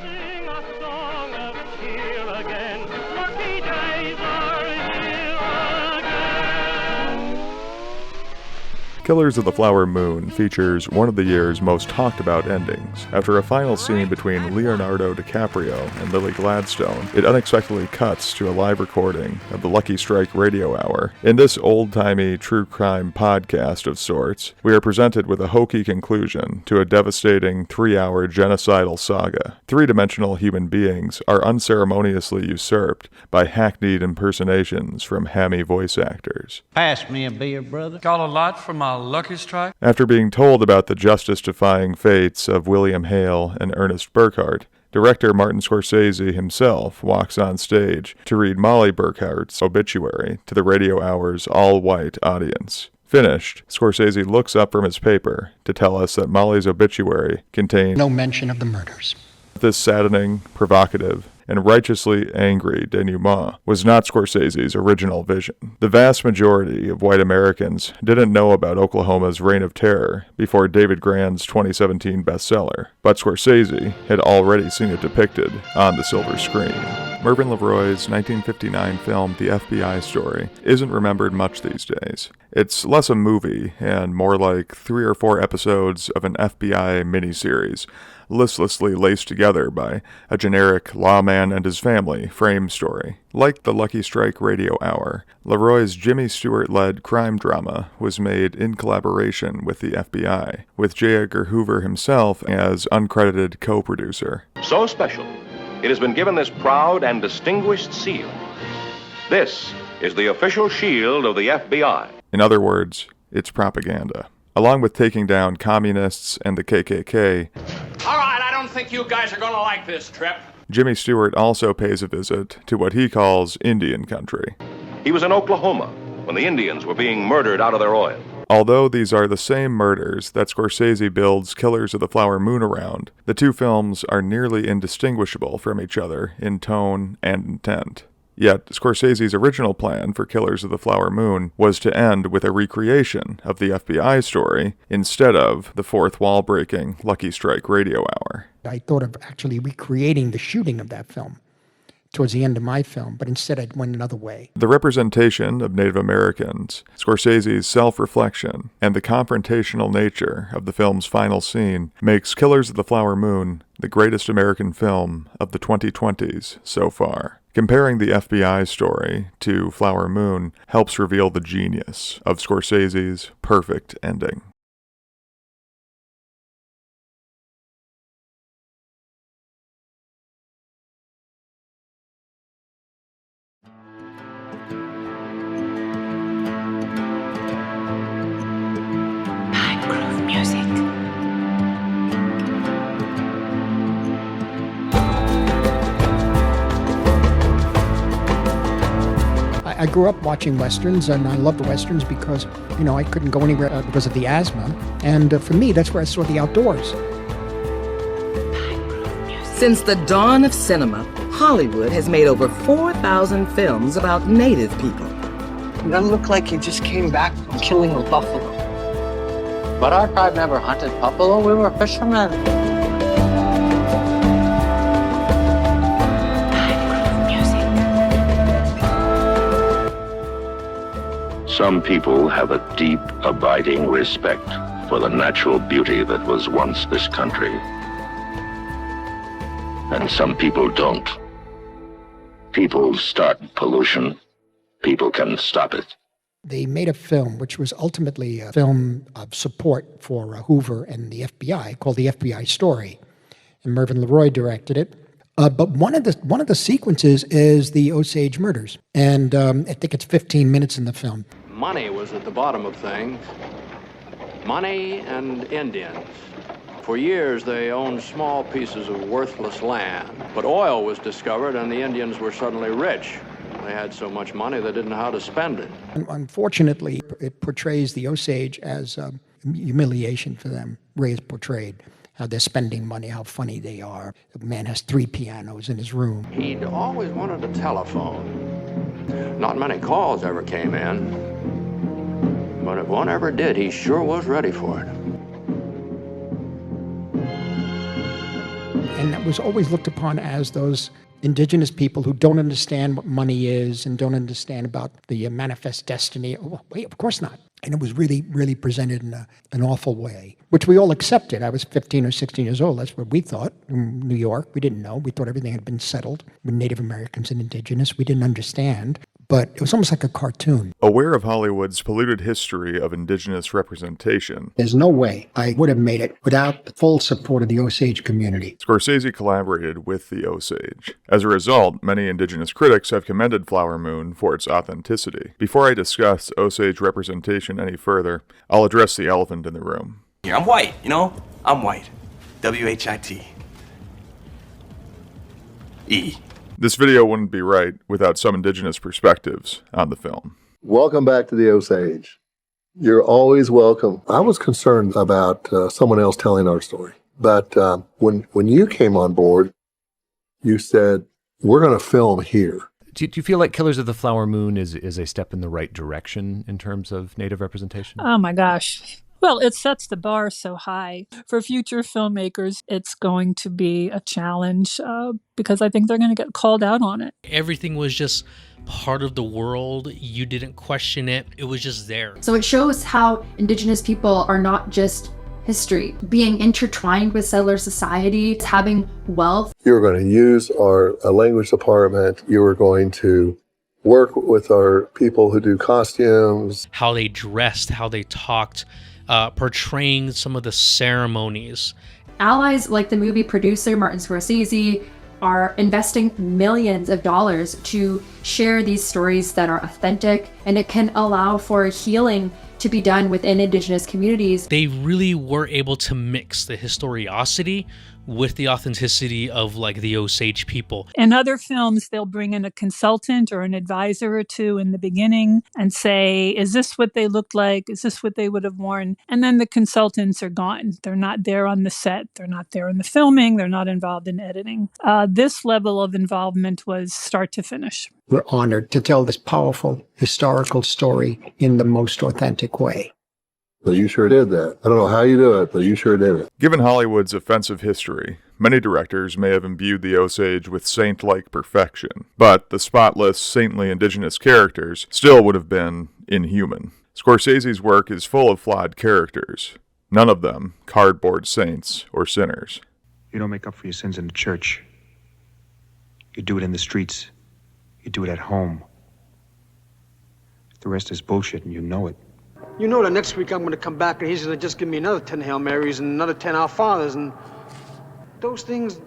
sing a song of cheer again. Lucky days are here again. Killers of the Flower Moon features one of the year's most talked about endings. After a final scene between Leonardo DiCaprio and Lily Gladstone, it unexpectedly cuts to a live recording of the Lucky Strike Radio Hour. In this old-timey true crime podcast of sorts, we are presented with a hokey conclusion to a devastating 3-hour genocidal saga. Three-dimensional human beings are unceremoniously usurped by hackneyed impersonations from hammy voice actors. Pass me a beer, brother. Got a lot from my Lucky Strike? After being told about the justice-defying fates of William Hale and Ernest Burkhart, director Martin Scorsese himself walks on stage to read Molly Burkhart's obituary to the Radio Hour's all-white audience. Finished, Scorsese looks up from his paper to tell us that Molly's obituary contained no mention of the murders. This saddening, provocative, and righteously angry denouement was not Scorsese's original vision. The vast majority of white Americans didn't know about Oklahoma's reign of terror before David Grann's 2017 bestseller, but Scorsese had already seen it depicted on the silver screen. Mervyn LeRoy's 1959 film The FBI Story isn't remembered much these days. It's less a movie and more like 3 or 4 episodes of an FBI miniseries, listlessly laced together by a generic lawman and his family frame story. Like the Lucky Strike Radio Hour, LeRoy's Jimmy Stewart-led crime drama was made in collaboration with the FBI, with J. Edgar Hoover himself as uncredited co-producer. So special, it has been given this proud and distinguished seal. This is the official shield of the FBI. In other words, it's propaganda. Along with taking down communists and the KKK, all right, I don't think you guys are going to like this trip. Jimmy Stewart also pays a visit to what he calls Indian country. He was in Oklahoma when the Indians were being murdered out of their oil. Although these are the same murders that Scorsese builds Killers of the Flower Moon around, the two films are nearly indistinguishable from each other in tone and intent. Yet, Scorsese's original plan for Killers of the Flower Moon was to end with a recreation of the FBI story instead of the fourth wall-breaking Lucky Strike Radio Hour. I thought of actually recreating the shooting of that film towards the end of my film, but instead I went another way. The representation of Native Americans, Scorsese's self-reflection, and the confrontational nature of the film's final scene makes Killers of the Flower Moon the greatest American film of the 2020s so far. Comparing the FBI story to Flower Moon helps reveal the genius of Scorsese's perfect ending. I grew up watching Westerns, and I loved Westerns because, I couldn't go anywhere because of the asthma. And for me, that's where I saw the outdoors. Since the dawn of cinema, Hollywood has made over 4,000 films about Native people. You don't look like you just came back from killing a buffalo. But our tribe never hunted buffalo. We were fishermen. Some people have a deep, abiding respect for the natural beauty that was once this country. And some people don't. People start pollution. People can stop it. They made a film which was ultimately a film of support for Hoover and the FBI called The FBI Story. And Mervyn LeRoy directed it. But one of the sequences is the Osage murders. And I think it's 15 minutes in the film. Money was at the bottom of things. Money and Indians. For years, they owned small pieces of worthless land. But oil was discovered, and the Indians were suddenly rich. They had so much money, they didn't know how to spend it. Unfortunately, it portrays the Osage as humiliation for them. Ray is portrayed. How they're spending money, how funny they are. The man has 3 pianos in his room. He'd always wanted a telephone. Not many calls ever came in. But if one ever did, he sure was ready for it. And that was always looked upon as those indigenous people who don't understand what money is and don't understand about the manifest destiny. Oh, wait, of course not. And it was really, really presented in an awful way, which we all accepted. I was 15 or 16 years old. That's what we thought in New York. We didn't know. We thought everything had been settled with Native Americans and indigenous. We didn't understand. But it was almost like a cartoon. Aware of Hollywood's polluted history of indigenous representation, There's no way I would have made it without the full support of the Osage community. Scorsese collaborated with the Osage. As a result, many indigenous critics have commended Flower Moon for its authenticity. Before I discuss Osage representation any further, I'll address the elephant in the room. Here, I'm white, you know? I'm white. W-H-I-T. E. This video wouldn't be right without some indigenous perspectives on the film. Welcome back to the Osage. You're always welcome. I was concerned about someone else telling our story. But when you came on board, you said, we're going to film here. Do you feel like Killers of the Flower Moon is a step in the right direction in terms of Native representation? Oh my gosh. Well, it sets the bar so high. For future filmmakers, it's going to be a challenge because I think they're going to get called out on it. Everything was just part of the world. You didn't question it. It was just there. So it shows how Indigenous people are not just history, being intertwined with settler society, having wealth. You were going to use our language department. You were going to work with our people who do costumes. How they dressed, how they talked, portraying some of the ceremonies. Allies like the movie producer Martin Scorsese are investing millions of dollars to share these stories that are authentic, and it can allow for healing to be done within Indigenous communities. They really were able to mix the historiosity with the authenticity of like the Osage people. In other films, they'll bring in a consultant or an advisor or two in the beginning and say, is this what they looked like? Is this what they would have worn? And then the consultants are gone. They're not there on the set. They're not there in the filming. They're not involved in editing. This level of involvement was start to finish. We're honored to tell this powerful historical story in the most authentic way. But you sure did that. I don't know how you do it, but you sure did it. Given Hollywood's offensive history, many directors may have imbued the Osage with saint-like perfection, but the spotless, saintly indigenous characters still would have been inhuman. Scorsese's work is full of flawed characters, none of them cardboard saints or sinners. You don't make up for your sins in the church. You do it in the streets. You do it at home. The rest is bullshit, and you know it. You know that next week I'm going to come back and he's going to just give me another 10 Hail Marys and another 10 Our Fathers, and those things,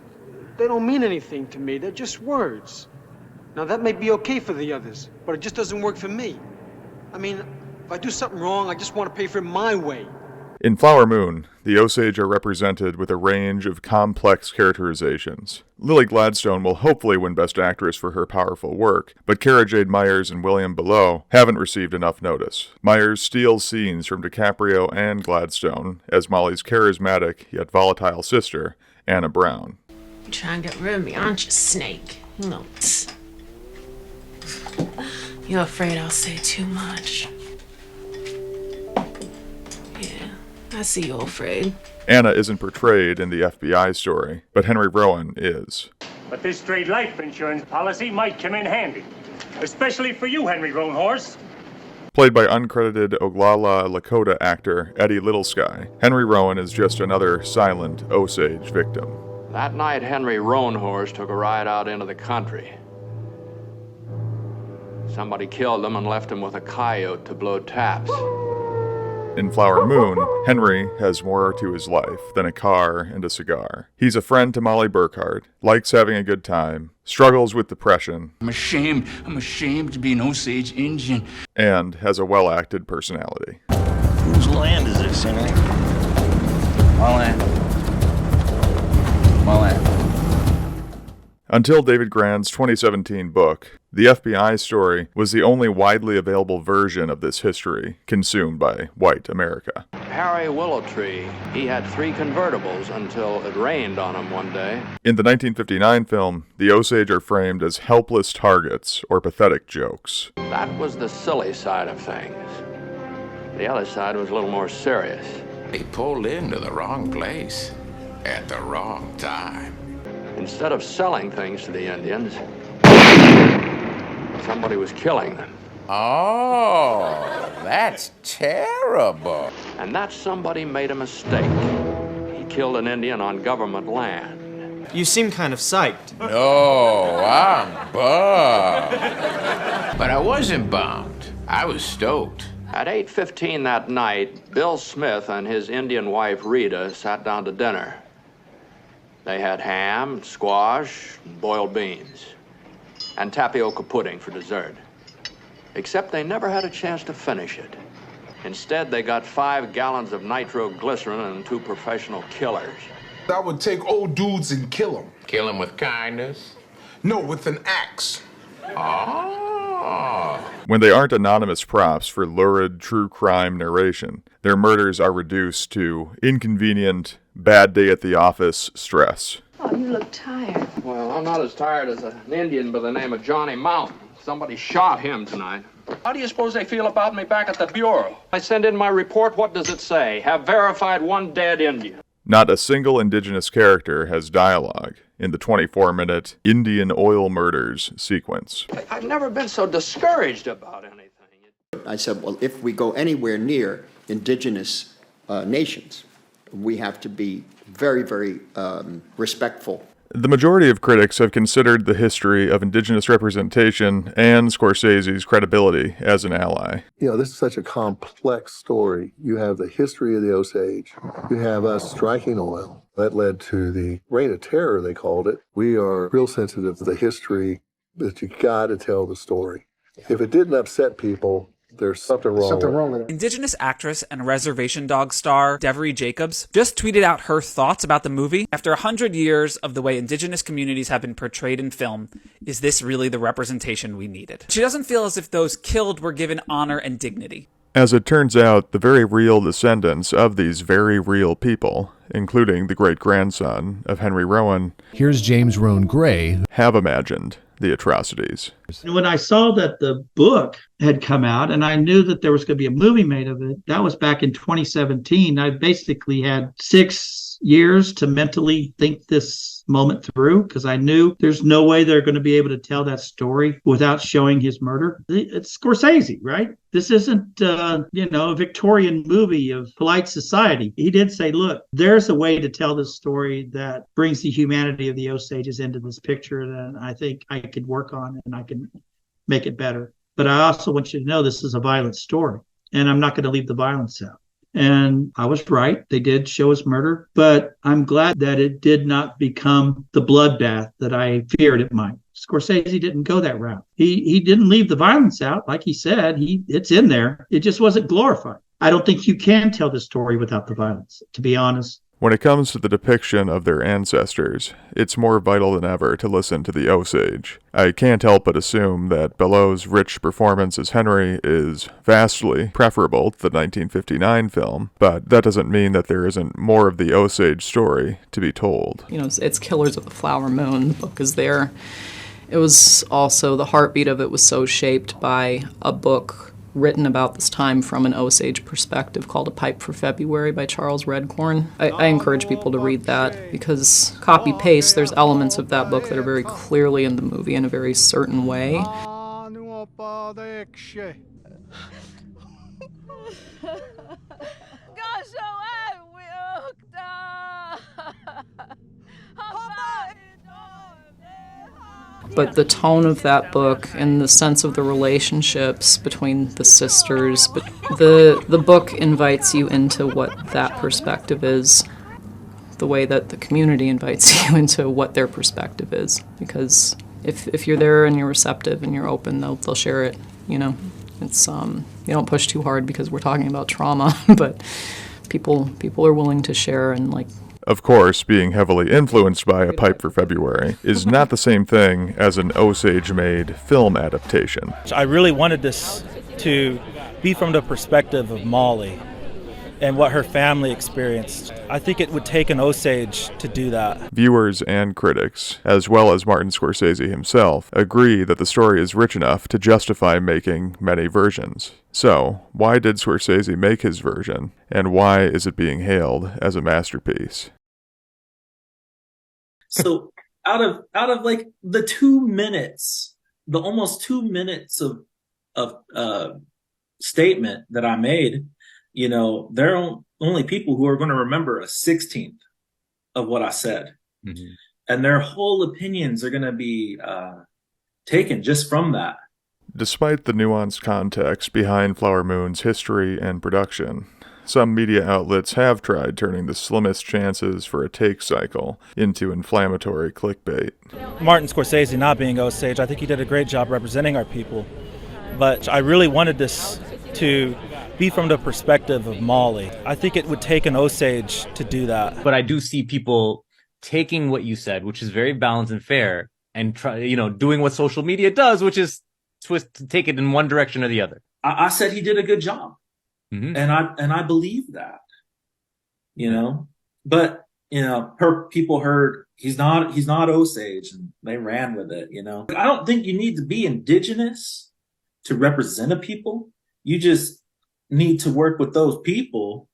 they don't mean anything to me. They're just words. Now, that may be okay for the others, but it just doesn't work for me. I mean, if I do something wrong, I just want to pay for it my way. In Flower Moon, the Osage are represented with a range of complex characterizations. Lily Gladstone will hopefully win Best Actress for her powerful work, but Cara Jade Myers and William Below haven't received enough notice. Myers steals scenes from DiCaprio and Gladstone as Molly's charismatic yet volatile sister, Anna Brown. You trying to get rid of me, aren't you, snake? No. You're afraid I'll say too much. I see you're afraid. Anna isn't portrayed in the FBI story, but Henry Rowan is. But this straight life insurance policy might come in handy. Especially for you, Henry Roanhorse. Played by uncredited Oglala Lakota actor Eddie Littlesky, Henry Rowan is just another silent Osage victim. That night, Henry Roanhorse took a ride out into the country. Somebody killed him and left him with a coyote to blow taps. In Flower Moon, Henry has more to his life than a car and a cigar. He's a friend to Molly Burkhart, likes having a good time, struggles with depression. I'm ashamed to be an Osage Indian. And has a well-acted personality. Whose land is this, Henry? My land. My land. Until David Grann's 2017 book, The FBI Story was the only widely available version of this history consumed by white America. Harry Willowtree, he had 3 convertibles until it rained on him one day. In the 1959 film, the Osage are framed as helpless targets or pathetic jokes. That was the silly side of things. The other side was a little more serious. They pulled into the wrong place at the wrong time. Instead of selling things to the Indians, somebody was killing them. Oh, that's terrible. And that somebody made a mistake. He killed an Indian on government land. You seem kind of psyched. No, I'm bummed. But I wasn't bummed. I was stoked. At 8:15 that night, Bill Smith and his Indian wife Rita sat down to dinner. They had ham, squash, and boiled beans, and tapioca pudding for dessert. Except they never had a chance to finish it. Instead, they got 5 gallons of nitroglycerin and 2 professional killers. I would take old dudes and kill them. Kill him with kindness? No, with an axe. Oh. When they aren't anonymous props for lurid true crime narration, their murders are reduced to inconvenient, bad day at the office stress. Oh, you look tired. Well, I'm not as tired as an Indian by the name of Johnny Mountain. Somebody shot him tonight. How do you suppose they feel about me back at the Bureau? I send in my report, what does it say? Have verified 1 dead Indian. Not a single indigenous character has dialogue in the 24-minute Indian oil murders sequence. I've never been so discouraged about anything. I said, well, if we go anywhere near indigenous nations, we have to be very, very respectful. The majority of critics have considered the history of indigenous representation and Scorsese's credibility as an ally. You know, this is such a complex story. You have the history of the Osage. You have us striking oil. That led to the Reign of Terror, they called it. We are real sensitive to the history, but you got to tell the story. If it didn't upset people, there's something wrong with it. Indigenous actress and Reservation Dogs star Devery Jacobs just tweeted out her thoughts about the movie. After 100 years of the way indigenous communities have been portrayed in film, is this really the representation we needed? She doesn't feel as if those killed were given honor and dignity. As it turns out, the very real descendants of these very real people, including the great-grandson of Henry Rowan, here's James Rowan Gray, have imagined the atrocities. When I saw that the book had come out and I knew that there was going to be a movie made of it, that was back in 2017. I basically had 6 years to mentally think this moment through because I knew there's no way they're going to be able to tell that story without showing his murder. It's Scorsese, right? This isn't, a Victorian movie of polite society. He did say, look, there's a way to tell this story that brings the humanity of the Osages into this picture that I think I could work on and I can make it better. But I also want you to know this is a violent story and I'm not going to leave the violence out. And I was right. They did show his murder, but I'm glad that it did not become the bloodbath that I feared it might. Scorsese didn't go that route. He didn't leave the violence out. Like he said, it's in there. It just wasn't glorified. I don't think you can tell the story without the violence, to be honest. When it comes to the depiction of their ancestors, it's more vital than ever to listen to the Osage. I can't help but assume that Belleau's rich performance as Henry is vastly preferable to the 1959 film, but that doesn't mean that there isn't more of the Osage story to be told. You know, it's Killers of the Flower Moon. The book is there. It was also, the heartbeat of it was so shaped by a book written about this time from an Osage perspective called A Pipe for February by Charles Redcorn. I encourage people to read that because copy-paste, there's elements of that book that are very clearly in the movie in a very certain way. But the tone of that book and the sense of the relationships between the sisters, but the book invites you into what that perspective is, the way that the community invites you into what their perspective is. Because if you're there and you're receptive and you're open, they'll share it. You know, it's you don't push too hard because we're talking about trauma, but people are willing to share and like. Of course, being heavily influenced by A Pipe for February is not the same thing as an Osage-made film adaptation. I really wanted this to be from the perspective of Molly and what her family experienced. I think it would take an Osage to do that. Viewers and critics, as well as Martin Scorsese himself, agree that the story is rich enough to justify making many versions. So, why did Scorsese make his version, and why is it being hailed as a masterpiece? So out of like the 2 minutes, the almost 2 minutes of statement that I made, there are only people who are going to remember a 16th of what I said. Mm-hmm. And their whole opinions are going to be taken just from that. Despite the nuanced context behind Flower Moon's history and production, some media outlets have tried turning the slimmest chances for a take cycle into inflammatory clickbait. Martin Scorsese not being Osage, I think he did a great job representing our people. But I really wanted this to be from the perspective of Molly. I think it would take an Osage to do that. But I do see people taking what you said, which is very balanced and fair, and doing what social media does, which is take it in one direction or the other. I said he did a good job. Mm-hmm. And I believe that, but people heard he's not Osage, and they ran with it. I don't think you need to be indigenous to represent a people. You just need to work with those people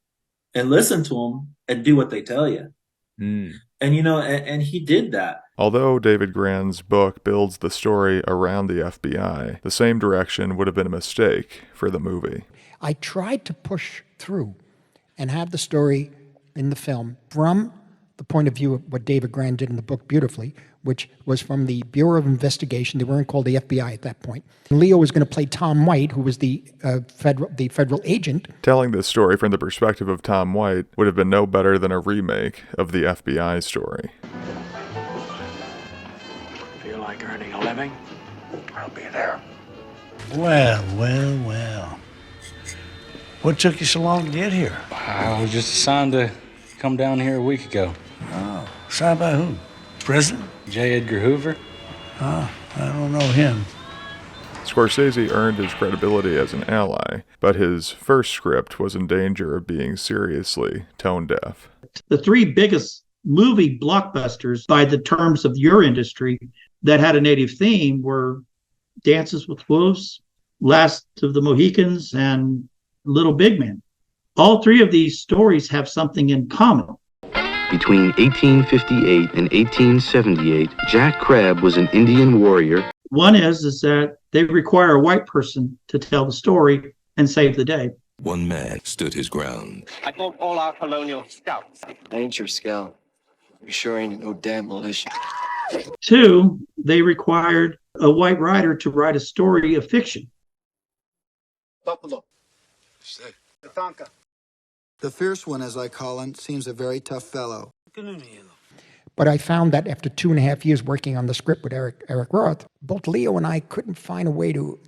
and listen to them and do what they tell you. Mm. And and he did that. Although David Grann's book builds the story around the FBI, the same direction would have been a mistake for the movie. I tried to push through and have the story in the film from the point of view of what David Grann did in the book beautifully, which was from the Bureau of Investigation. They weren't called the FBI at that point. Leo was going to play Tom White, who was the federal agent. Telling this story from the perspective of Tom White would have been no better than a remake of the FBI story. Feel like earning a living? I'll be there. Well. What took you so long to get here? I was just assigned to come down here a week ago. Oh, assigned by who? President? J. Edgar Hoover. Oh, I don't know him. Scorsese earned his credibility as an ally, but his first script was in danger of being seriously tone-deaf. The three biggest movie blockbusters by the terms of your industry that had a native theme were Dances with Wolves, Last of the Mohicans, and Little Big Man. All three of these stories have something in common. Between 1858 and 1878, Jack Crabb was an Indian warrior. One is that they require a white person to tell the story and save the day. One man stood his ground. I told all our colonial scouts. I ain't your scout. You sure ain't no damn militia. Two, they required a white writer to write a story of fiction. Buffalo. Tatanka. The fierce one, as I call him, seems a very tough fellow. But I found that after 2.5 years working on the script with Eric Roth, both Leo and I couldn't find a way to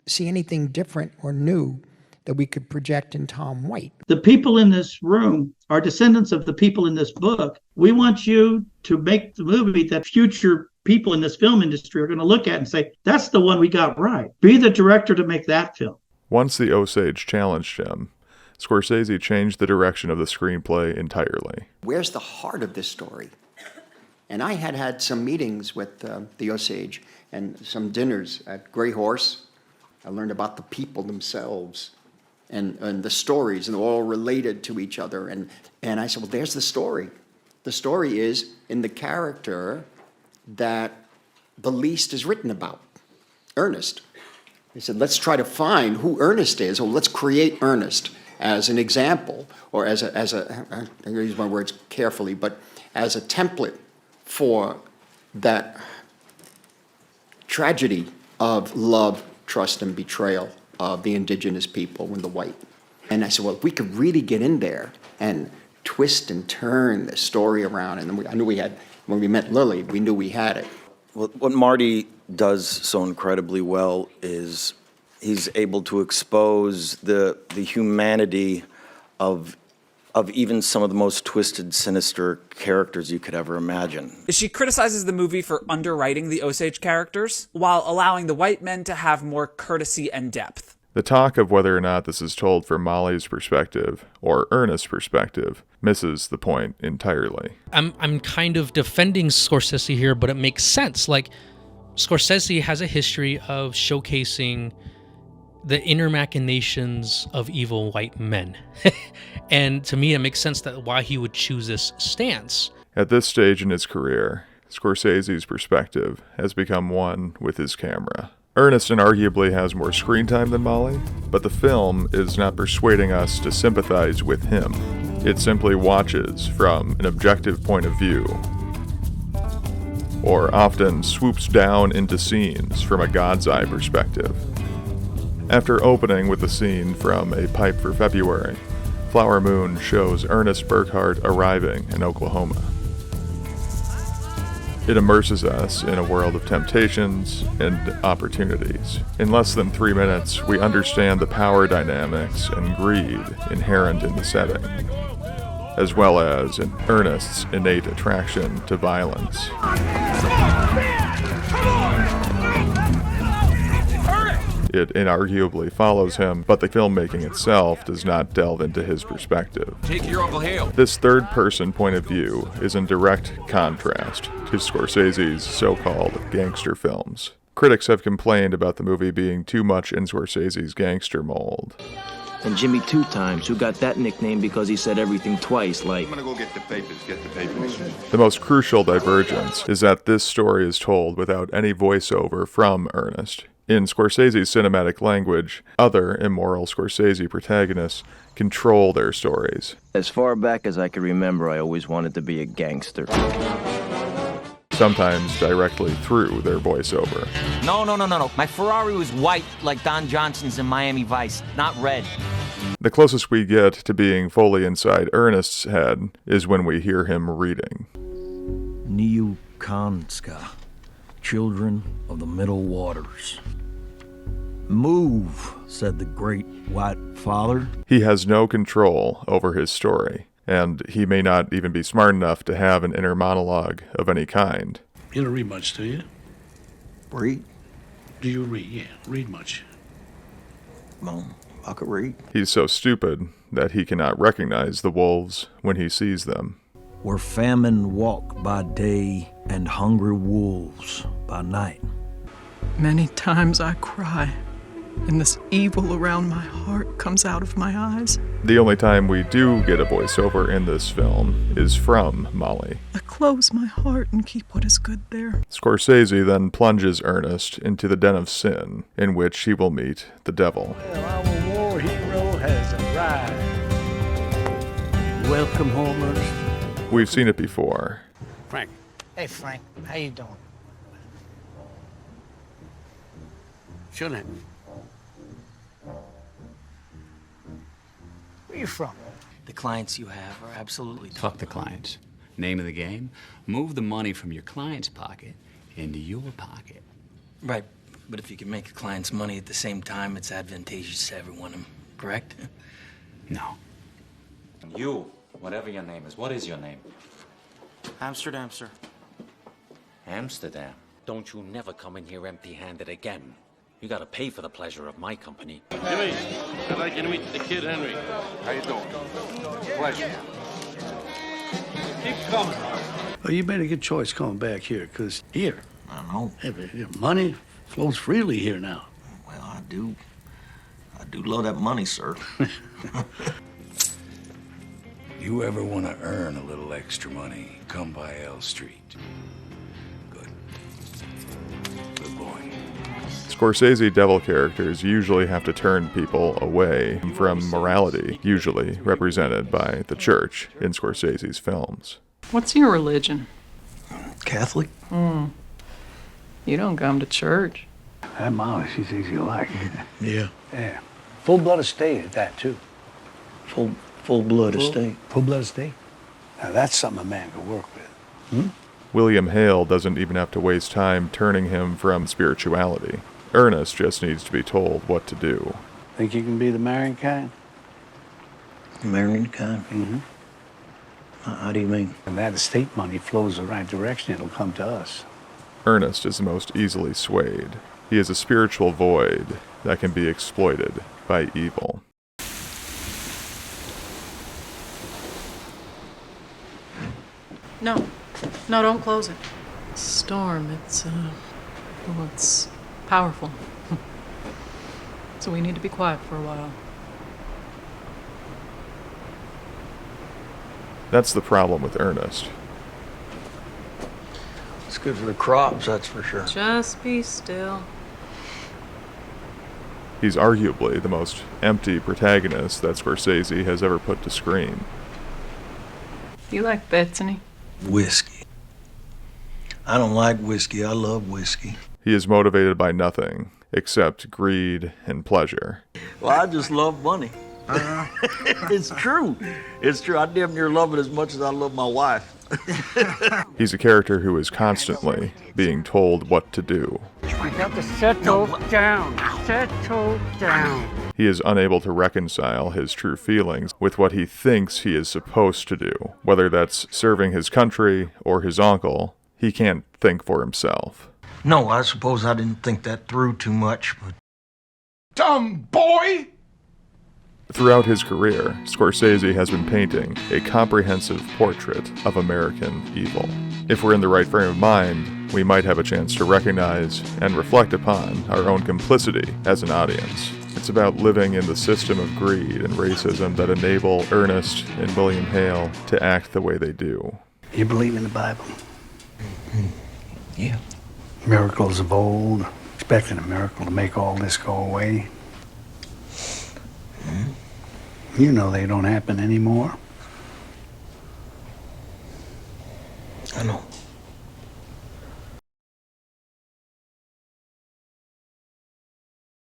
see anything different or new that we could project in Tom White. The people in this room are descendants of the people in this book. We want you to make the movie that future people in this film industry are going to look at and say, that's the one we got right. Be the director to make that film. Once the Osage challenged him, Scorsese changed the direction of the screenplay entirely. Where's the heart of this story? And I had some meetings with the Osage and some dinners at Grey Horse. I learned about the people themselves and the stories, and all related to each other. And I said, well, there's the story. The story is in the character that the least is written about, Ernest. He said, let's try to find who Ernest is, or let's create Ernest as an example, or as a I use my words carefully, but as a template for that tragedy of love, trust, and betrayal of the indigenous people and the white. And I said, well, if we could really get in there and twist and turn the story around, and I knew we had, when we met Lily, we knew we had it. Well, what Marty does so incredibly well is he's able to expose the humanity of even some of the most twisted, sinister characters you could ever imagine. She criticizes the movie for underwriting the Osage characters while allowing the white men to have more courtesy and depth. The talk of whether or not this is told from Molly's perspective or Ernest's perspective misses the point entirely. I'm kind of defending Scorsese here, but it makes sense. Like, Scorsese has a history of showcasing the inner machinations of evil white men. And to me, it makes sense that why he would choose this stance. At this stage in his career, Scorsese's perspective has become one with his camera. Ernest inarguably has more screen time than Molly, but the film is not persuading us to sympathize with him. It simply watches from an objective point of view, or often swoops down into scenes from a God's eye perspective. After opening with the scene from A Pipe for February, Flower Moon shows Ernest Burkhart arriving in Oklahoma. It immerses us in a world of temptations and opportunities. In less than 3 minutes, we understand the power dynamics and greed inherent in the setting, as well as in Ernest's innate attraction to violence. It inarguably follows him, but the filmmaking itself does not delve into his perspective. Take your Uncle Hale. This third-person point of view is in direct contrast to Scorsese's so-called gangster films. Critics have complained about the movie being too much in Scorsese's gangster mold. And Jimmy Two Times, who got that nickname because he said everything twice, like... I'm gonna go get the papers, The most crucial divergence is that this story is told without any voiceover from Ernest. In Scorsese's cinematic language, other immoral Scorsese protagonists control their stories. As far back as I can remember, I always wanted to be a gangster. Sometimes directly through their voiceover. No. My Ferrari was white like Don Johnson's in Miami Vice, not red. The closest we get to being fully inside Ernest's head is when we hear him reading. Kanska, children of the middle waters. Move, said the great white father. He has no control over his story, and he may not even be smart enough to have an inner monologue of any kind. You don't read much, do you? Read? Do you read? Yeah, read much. Well, I could read. He's so stupid that he cannot recognize the wolves when he sees them. Where famine walk by day and hungry wolves by night. Many times I cry, and this evil around my heart comes out of my eyes. The only time we do get a voiceover in this film is from Molly. I close my heart and keep what is good there. Scorsese then plunges Ernest into the den of sin, in which he will meet the devil. Well, our war hero has arrived. Welcome home, Ernest. We've seen it before. Frank. Hey, Frank. How you doing? What's your name? Where you from? The clients you have are absolutely... Fuck the clients. Name of the game, move the money from your client's pocket into your pocket. Right, but if you can make a client's money at the same time, it's advantageous to everyone, correct? No. You, whatever your name is, what is your name? Amsterdam, sir. Amsterdam. Don't you never come in here empty-handed again. You gotta pay for the pleasure of my company. Jimmy, I'd like you to meet the kid Henry. How you doing? Pleasure. Keep coming. Well, you made a good choice coming back here, because here, I don't know. Money flows freely here now. Well, I do love that money, sir. You ever want to earn a little extra money, come by L Street. Good boy. Scorsese devil characters usually have to turn people away from morality, usually represented by the church in Scorsese's films. What's your religion? Catholic? You don't come to church. That Molly, she's easy to like. Yeah. Yeah. Full-blood estate at that, too. Full-blood estate. Full-blood estate. Now, that's something a man could work with. William Hale doesn't even have to waste time turning him from spirituality. Ernest just needs to be told what to do. Think you can be the marrying kind? Marrying kind? Mm-hmm. How do you mean? And that estate money flows the right direction, it'll come to us. Ernest is the most easily swayed. He is a spiritual void that can be exploited by evil. No, don't close it. Storm, it's powerful. So we need to be quiet for a while. That's the problem with Ernest. It's good for the crops, that's for sure. Just be still. He's arguably the most empty protagonist that Scorsese has ever put to screen. You like Bethany? Whiskey. I don't like whiskey. I love whiskey. He is motivated by nothing except greed and pleasure. Well, I just love money. It's true. It's true. I damn near love it as much as I love my wife. He's a character who is constantly being told what to do. You have to settle down. Settle down. He is unable to reconcile his true feelings with what he thinks he is supposed to do. Whether that's serving his country or his uncle, he can't think for himself. No, I suppose I didn't think that through too much, but... Dumb boy! Throughout his career, Scorsese has been painting a comprehensive portrait of American evil. If we're in the right frame of mind, we might have a chance to recognize and reflect upon our own complicity as an audience. It's about living in the system of greed and racism that enable Ernest and William Hale to act the way they do. You believe in the Bible? Yeah. Miracles of old, expecting a miracle to make all this go away. You know they don't happen anymore. I know.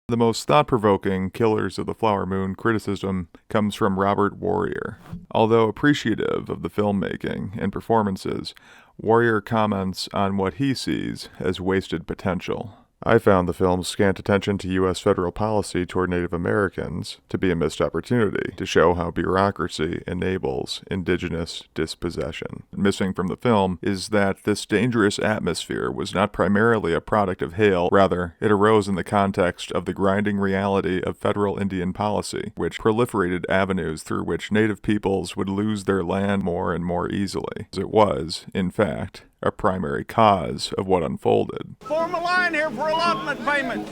The most thought-provoking Killers of the Flower Moon criticism comes from Robert Warrior. Although appreciative of the filmmaking and performances, Warrior comments on what he sees as wasted potential. I found the film's scant attention to U.S. federal policy toward Native Americans to be a missed opportunity to show how bureaucracy enables indigenous dispossession. Missing from the film is that this dangerous atmosphere was not primarily a product of Hale, rather, it arose in the context of the grinding reality of federal Indian policy, which proliferated avenues through which Native peoples would lose their land more and more easily. It was, in fact, a primary cause of what unfolded. Form a line here for allotment payments.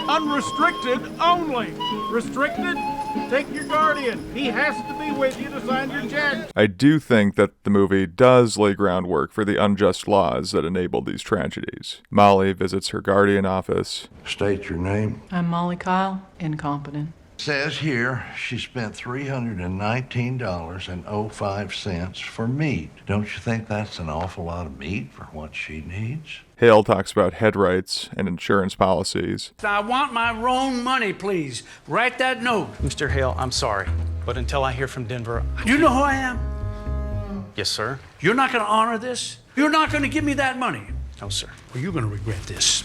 Unrestricted only. Restricted? Take your guardian. He has to be with you to sign your check. I do think that the movie does lay groundwork for the unjust laws that enabled these tragedies. Molly visits her guardian office. State your name. I'm Molly Kyle, incompetent. Says here she spent $319.05 for meat. Don't you think that's an awful lot of meat for what she needs? Hale talks about head rights and insurance policies. I want my own money, please. Write that note. Mr. Hale, I'm sorry, but until I hear from Denver... You know who I am? Yes, sir. You're not going to honor this? You're not going to give me that money? No, sir. Well, you're going to regret this.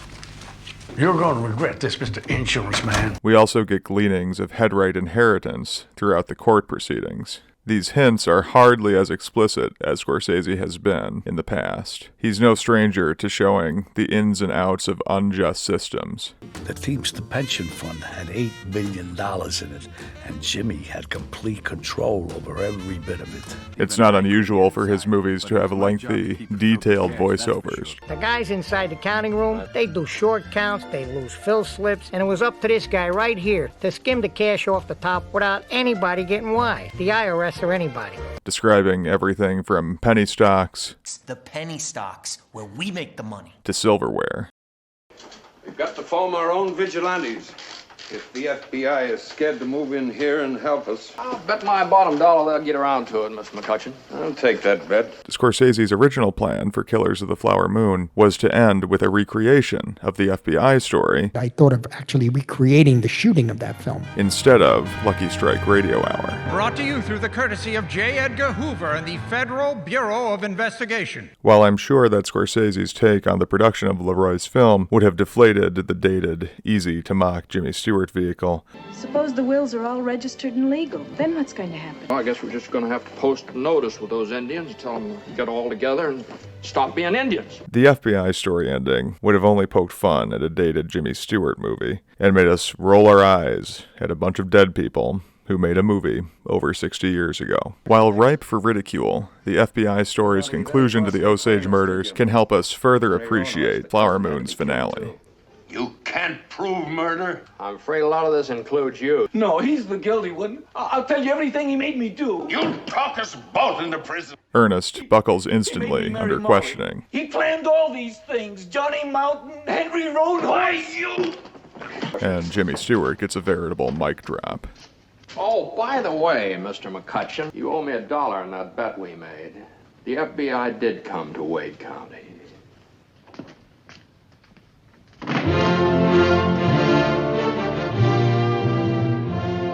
You're going to regret this, Mr. Insurance Man. We also get gleanings of head right inheritance throughout the court proceedings. These hints are hardly as explicit as Scorsese has been in the past. He's no stranger to showing the ins and outs of unjust systems. The Teamster pension fund had $8 billion in it, and Jimmy had complete control over every bit of it. It's not unusual for his movies to have lengthy, detailed voiceovers. The guys inside the counting room, they do short counts, they lose fill slips, and it was up to this guy right here to skim the cash off the top without anybody getting wise, the IRS or anybody. Describing everything from penny stocks The penny stocks, where we make the money. to silverware. We've got to form our own vigilantes. If the FBI is scared to move in here and help us. I'll bet my bottom dollar they'll get around to it, Mr. McCutcheon. I'll take that bet. Scorsese's original plan for Killers of the Flower Moon was to end with a recreation of the FBI story. I thought of actually recreating the shooting of that film. Instead of Lucky Strike Radio Hour. Brought to you through the courtesy of J. Edgar Hoover and the Federal Bureau of Investigation. While I'm sure that Scorsese's take on the production of Leroy's film would have deflated the dated, easy-to-mock Jimmy Stewart vehicle. Suppose the wills are all registered and legal. Then what's going to happen? Well, I guess we're just going to have to post a notice with those Indians, tell them to get all together and stop being Indians. The FBI story ending would have only poked fun at a dated Jimmy Stewart movie and made us roll our eyes at a bunch of dead people who made a movie over 60 years ago. While ripe for ridicule, the FBI story's conclusion to the Osage murders can help us further appreciate Flower Moon's finale. You can't prove murder. I'm afraid a lot of this includes you. No, he's the guilty one. I'll tell you everything he made me do. You'll talk us both into prison. Ernest buckles instantly under questioning. He planned all these things. Johnny Mountain, Henry Road. Why, you... And Jimmy Stewart gets a veritable mic drop. Oh, by the way, Mr. McCutcheon, you owe me $1 on that bet we made. The FBI did come to Wade County.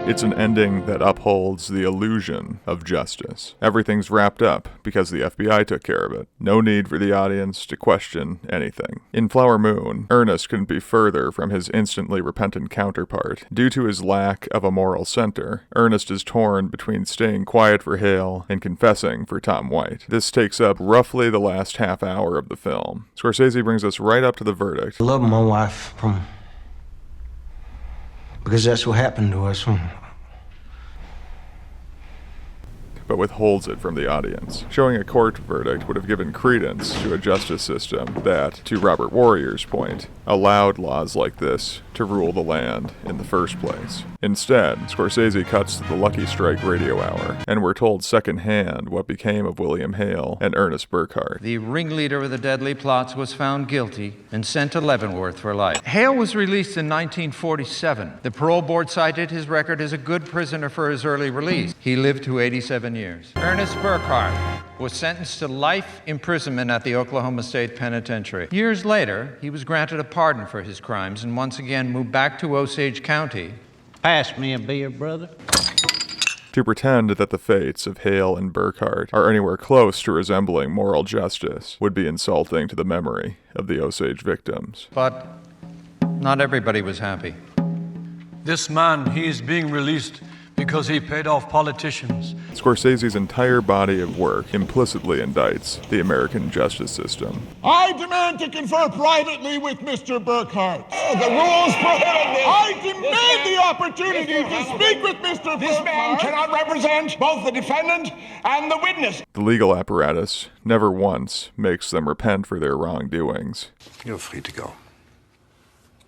It's an ending that upholds the illusion of justice. Everything's wrapped up because the FBI took care of it. No need for the audience to question anything. In Flower Moon, Ernest couldn't be further from his instantly repentant counterpart. Due to his lack of a moral center, Ernest is torn between staying quiet for Hale and confessing for Tom White. This takes up roughly the last half hour of the film. Scorsese brings us right up to the verdict. I love my wife because that's what happened to us. But withholds it from the audience. Showing a court verdict would have given credence to a justice system that, to Robert Warrior's point, allowed laws like this to rule the land in the first place. Instead, Scorsese cuts to the Lucky Strike radio hour, and we're told secondhand what became of William Hale and Ernest Burkhart. The ringleader of the deadly plots was found guilty and sent to Leavenworth for life. Hale was released in 1947. The parole board cited his record as a good prisoner for his early release. He lived to 87 years. Ernest Burkhart was sentenced to life imprisonment at the Oklahoma State Penitentiary. Years later, he was granted a pardon for his crimes and once again moved back to Osage County. Pass me a beer, brother. To pretend that the fates of Hale and Burkhart are anywhere close to resembling moral justice would be insulting to the memory of the Osage victims. But not everybody was happy. This man, he is being released because he paid off politicians. Scorsese's entire body of work implicitly indicts the American justice system. I demand to confer privately with Mr. Burkhart. The rules prohibit this. I demand the opportunity to speak with Mr. Burkhart. This man cannot represent both the defendant and the witness. The legal apparatus never once makes them repent for their wrongdoings. You're free to go.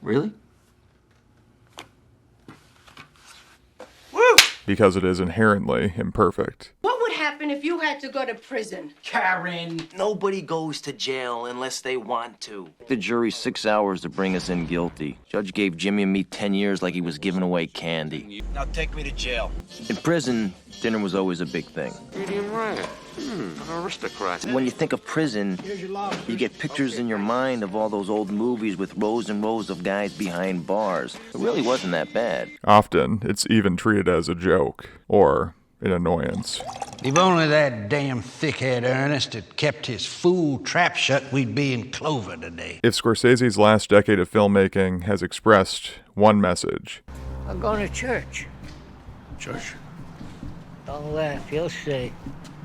Really? Because it is inherently imperfect. What would happen if you had to go to prison? Karen, nobody goes to jail unless they want to. The jury 6 hours to bring us in guilty. Judge gave Jimmy and me 10 years like he was giving away candy. Now take me to jail. In prison, dinner was always a big thing. Medium rare. Aristocrat. When you think of prison, you get pictures in your mind of all those old movies with rows and rows of guys behind bars. It really wasn't that bad. Often, it's even treated as a joke, or an annoyance. If only that damn thickhead Ernest had kept his fool trap shut, we'd be in clover today. If Scorsese's last decade of filmmaking has expressed one message, I'm going to church. Church? Don't laugh, you'll see.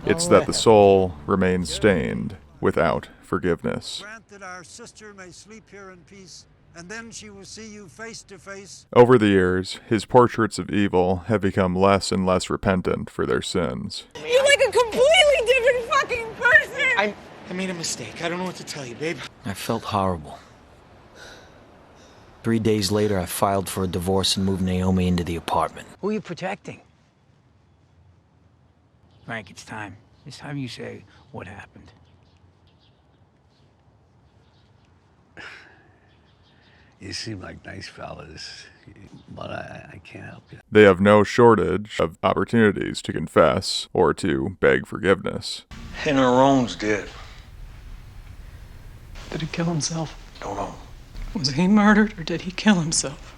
it's that the soul remains stained without forgiveness. Grant that our sister may sleep here in peace, and then she will see you face to face. Over the years, his portraits of evil have become less and less repentant for their sins. You're like a completely different fucking person! I made a mistake. I don't know what to tell you, babe. I felt horrible. 3 days later, I filed for a divorce and moved Naomi into the apartment. Who are you protecting? Frank, it's time. It's time you say what happened. You seem like nice fellas, but I can't help you. They have no shortage of opportunities to confess or to beg forgiveness. Henry Roan's dead. Did he kill himself? Don't know. Was he murdered or did he kill himself?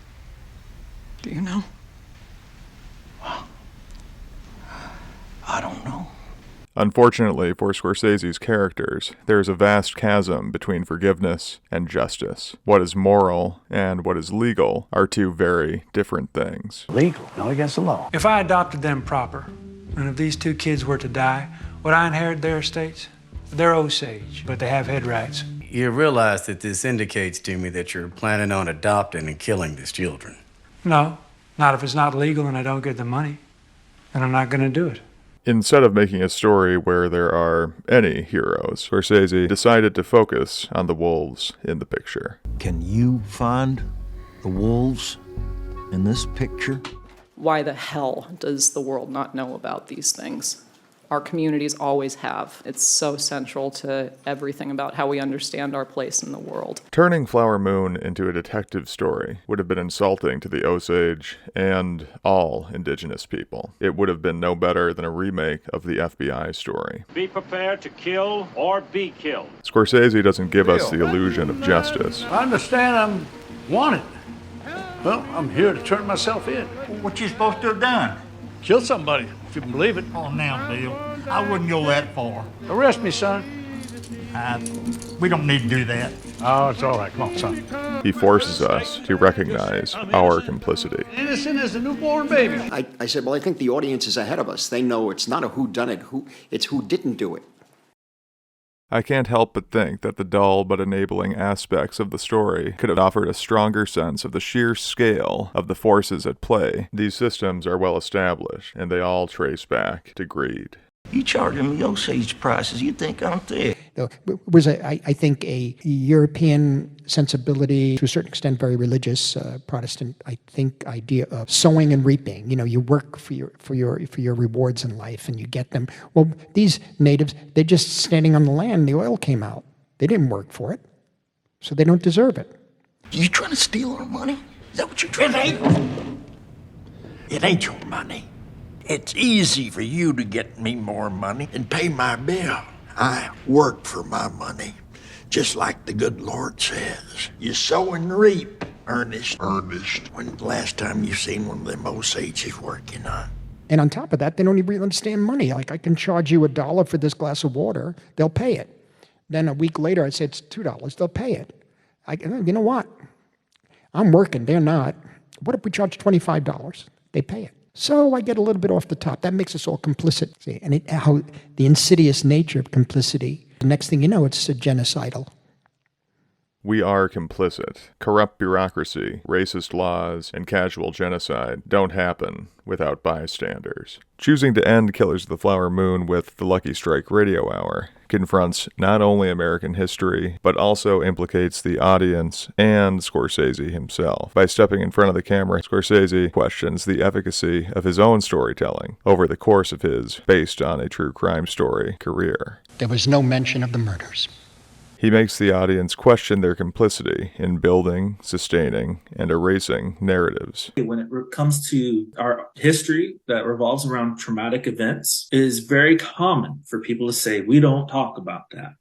Do you know? I don't know. Unfortunately for Scorsese's characters, there is a vast chasm between forgiveness and justice. What is moral and what is legal are two very different things. Legal, not against the law. If I adopted them proper, and if these 2 kids were to die, would I inherit their estates? They're Osage, but they have head rights. You realize that this indicates to me that you're planning on adopting and killing these children. No, not if it's not legal and I don't get the money. Then I'm not going to do it. Instead of making a story where there are any heroes, Scorsese decided to focus on the wolves in the picture. Can you find the wolves in this picture? Why the hell does the world not know about these things? Our communities always have. It's so central to everything about how we understand our place in the world. Turning Flower Moon into a detective story would have been insulting to the Osage and all indigenous people. It would have been no better than a remake of the FBI story. Be prepared to kill or be killed. Scorsese doesn't give us the illusion of justice. I understand I'm wanted. Well, I'm here to turn myself in. What you supposed to have done? Kill somebody, if you can believe it. Oh, now, Bill, I wouldn't go that far. Arrest me, son. We don't need to do that. Oh, it's all right. Come on, son. He forces us to recognize our complicity. Innocent as a newborn baby. I said, well, I think the audience is ahead of us. They know it's not a whodunit, it's who didn't do it. I can't help but think that the dull but enabling aspects of the story could have offered a stronger sense of the sheer scale of the forces at play. These systems are well established, and they all trace back to greed. You charging me Osage prices, you think I'm thick. It was, I think, a European sensibility, to a certain extent very religious, Protestant, I think, idea of sowing and reaping. You know, you work for your rewards in life and you get them. Well, these natives, they're just standing on the land, the oil came out. They didn't work for it, so they don't deserve it. You trying to steal our money? Is that what you're trying to do? It ain't your money. It's easy for you to get me more money and pay my bill. I work for my money, just like the good Lord says. You sow and reap, Ernest. When the last time you seen one of them Osages working on? And on top of that, they don't even understand money. Like, I can charge you $1 for this glass of water, they'll pay it. Then a week later, I say it's $2, they'll pay it. You know what? I'm working, they're not. What if we charge $25? They pay it. So I get a little bit off the top. That makes us all complicit. See, and how the insidious nature of complicity, the next thing you know, it's genocidal. We are complicit. Corrupt bureaucracy, racist laws, and casual genocide don't happen without bystanders. Choosing to end Killers of the Flower Moon with the Lucky Strike Radio Hour confronts not only American history, but also implicates the audience and Scorsese himself. By stepping in front of the camera, Scorsese questions the efficacy of his own storytelling over the course of his based on a true crime story career. There was no mention of the murders. He makes the audience question their complicity in building, sustaining, and erasing narratives. When it comes to our history that revolves around traumatic events, it is very common for people to say, we don't talk about that.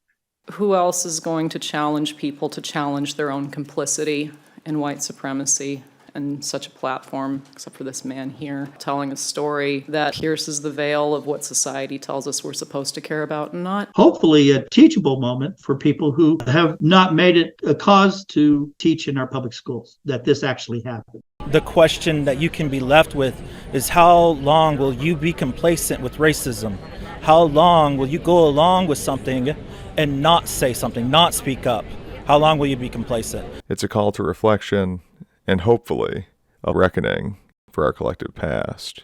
Who else is going to challenge people to challenge their own complicity in white supremacy and such a platform, except for this man here, telling a story that pierces the veil of what society tells us we're supposed to care about and not? Hopefully a teachable moment for people who have not made it a cause to teach in our public schools, that this actually happened. The question that you can be left with is, how long will you be complacent with racism? How long will you go along with something and not say something, not speak up? How long will you be complacent? It's a call to reflection and hopefully a reckoning for our collective past.